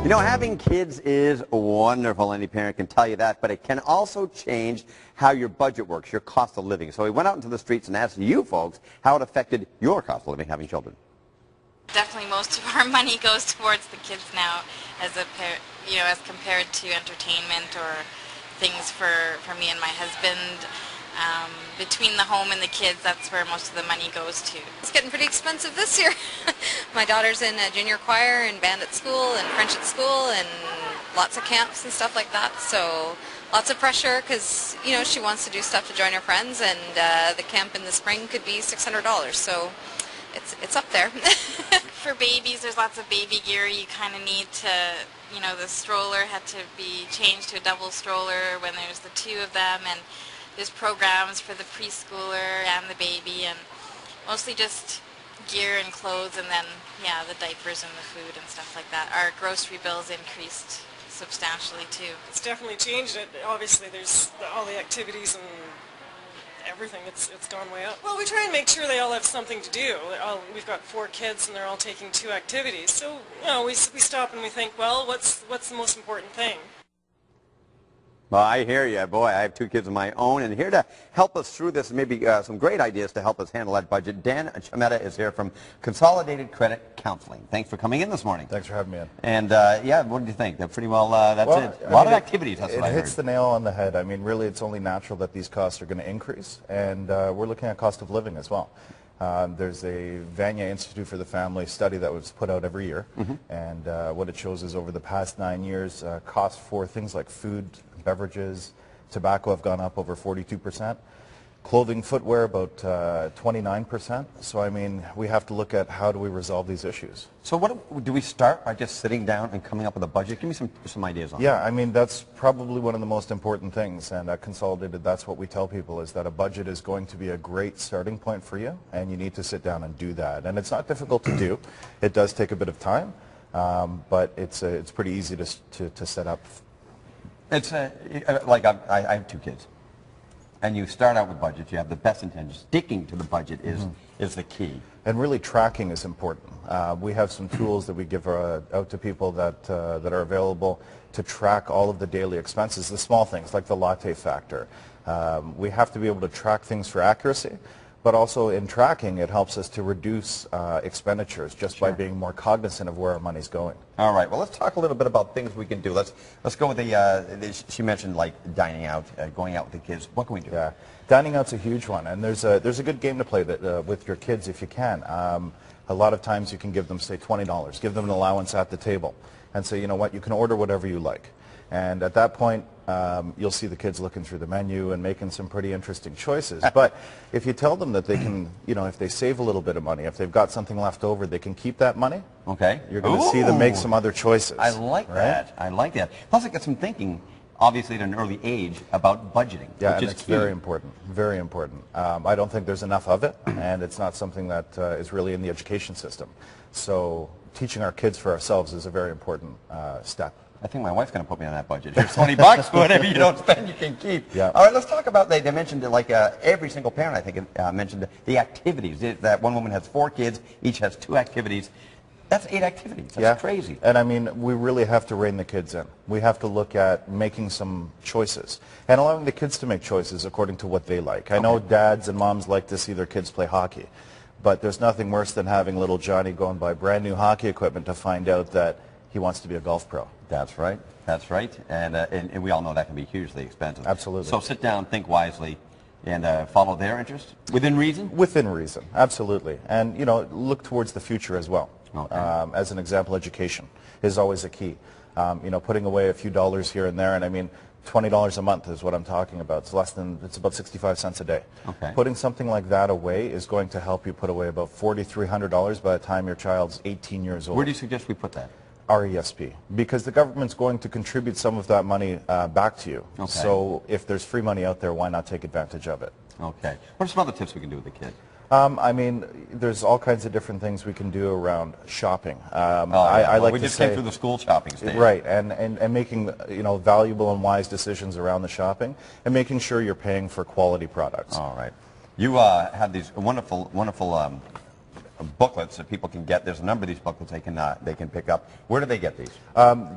You know, having kids is wonderful. Any parent can tell you that, but it can also change how your budget works, your cost of living. So we went out into the streets and asked you folks how it affected your cost of living having children. Definitely most of our money goes towards the kids now as as compared to entertainment or things for me and my husband. Between the home and the kids, that's where most of the money goes to. It's getting pretty expensive this year. My daughter's in a junior choir and band at school and French at school and lots of camps and stuff like that. So lots of pressure because, you know, she wants to do stuff to join her friends, and the camp in the spring could be $600. So it's up there. For babies, there's lots of baby gear. You kind of need to, you know, the stroller had to be changed to a double stroller when there's the two of them, and there's programs for the preschooler and the baby, and mostly just gear and clothes, and then, yeah, the diapers and the food and stuff like that. Our grocery bills increased substantially too. It's definitely changed it. Obviously there's all the activities and everything. It's gone way up. Well, we try and make sure they all have something to do. We've got 4 kids and they're all taking 2 activities. So, you know, we stop and we think, well, what's the most important thing? Well, I hear you. Boy, I have 2 kids of my own, and here to help us through this, maybe some great ideas to help us handle that budget. Dan Chametta is here from Consolidated Credit Counseling. Thanks for coming in this morning. Thanks for having me in. And, yeah, what did you think? That pretty well, that's it. A lot of activities, that's what I heard. It hits the nail on the head. I mean, really, it's only natural that these costs are going to increase, and we're looking at cost of living as well. There's a Vanya Institute for the Family study that was put out every year, and what it shows is over the past 9 years, costs for things like food, beverages, tobacco have gone up over 42%. Clothing, footwear, about 29%. So, I mean, we have to look at how do we resolve these issues. So what do we start by just sitting down and coming up with a budget? Give me some ideas on that. Yeah, I mean, that's probably one of the most important things, and at Consolidated, that's what we tell people, is that a budget is going to be a great starting point for you, and you need to sit down and do that. And it's not difficult to do. It does take a bit of time, but it's pretty easy to set up. It's like I have 2 kids. And you start out with budget, you have the best intentions. Sticking to the budget is the key. And really tracking is important. We have some tools that we give out to people that are available to track all of the daily expenses, the small things like the latte factor. We have to be able to track things for accuracy, but also in tracking it helps us to reduce expenditures just by being more cognizant of where our money's going. All right, well, let's talk a little bit about things we can do. Let's go with she mentioned like dining out, going out with the kids. What can we do? Yeah, dining out's a huge one, and there's a good game to play that, with your kids if you can. A lot of times you can give them, say, $20, give them an allowance at the table, and say, you know what, you can order whatever you like. And at that point, you'll see the kids looking through the menu and making some pretty interesting choices. But if you tell them that they can, you know, if they save a little bit of money, if they've got something left over, they can keep that money. Okay. You're going to see them make some other choices. I like that. I like that. Plus, it gets them thinking, obviously, at an early age about budgeting. Yeah, which and is it's key. very important. Very important. I don't think there's enough of it, and it's not something that is really in the education system. So teaching our kids for ourselves is a very important step. I think my wife's going to put me on that budget. Here's $20, whatever you don't spend, you can keep. Yeah. All right, let's talk about, they mentioned like every single parent, I think, mentioned the activities. That one woman has 4 kids, each has 2 activities. That's 8 activities. That's crazy. And I mean, we really have to rein the kids in. We have to look at making some choices and allowing the kids to make choices according to what they like. I know dads and moms like to see their kids play hockey, but there's nothing worse than having little Johnny go and buy brand new hockey equipment to find out that he wants to be a golf pro. That's right. That's right. And we all know that can be hugely expensive. Absolutely. So sit down, think wisely, and follow their interest within reason? Within reason, absolutely. And, you know, look towards the future as well. Okay. As an example, education is always a key. You know, putting away a few dollars here and there, and I mean, $20 a month is what I'm talking about. It's about 65 cents a day. Okay. Putting something like that away is going to help you put away about $4,300 by the time your child's 18 years old. Where do you suggest we put that? RESP, because the government's going to contribute some of that money back to you. Okay. So if there's free money out there, why not take advantage of it? Okay. What are some other tips we can do with the kids? I mean, there's all kinds of different things we can do around shopping. I like we just came through the school shopping stage. Right, and making, you know, valuable and wise decisions around the shopping, and making sure you're paying for quality products. All right. You have these wonderful booklets that people can get. There's a number of these booklets they can pick up. Where do they get these?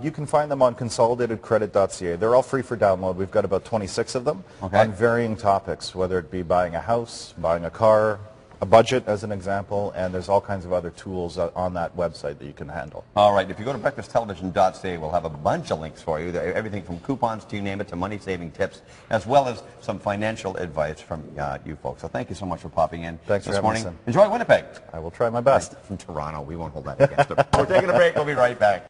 You can find them on consolidatedcredit.ca. They're all free for download. We've got about 26 of them Okay. on varying topics, whether it be buying a house, buying a car, a budget as an example, and there's all kinds of other tools on that website that you can handle. All right. If you go to breakfasttelevision.ca, we'll have a bunch of links for you. Everything from coupons to you name it, to money-saving tips, as well as some financial advice from you folks. So thank you so much for popping in Thanks for this having morning. us in. Enjoy Winnipeg. I will try my best. From Toronto. We won't hold that against them. We're taking a break. We'll be right back.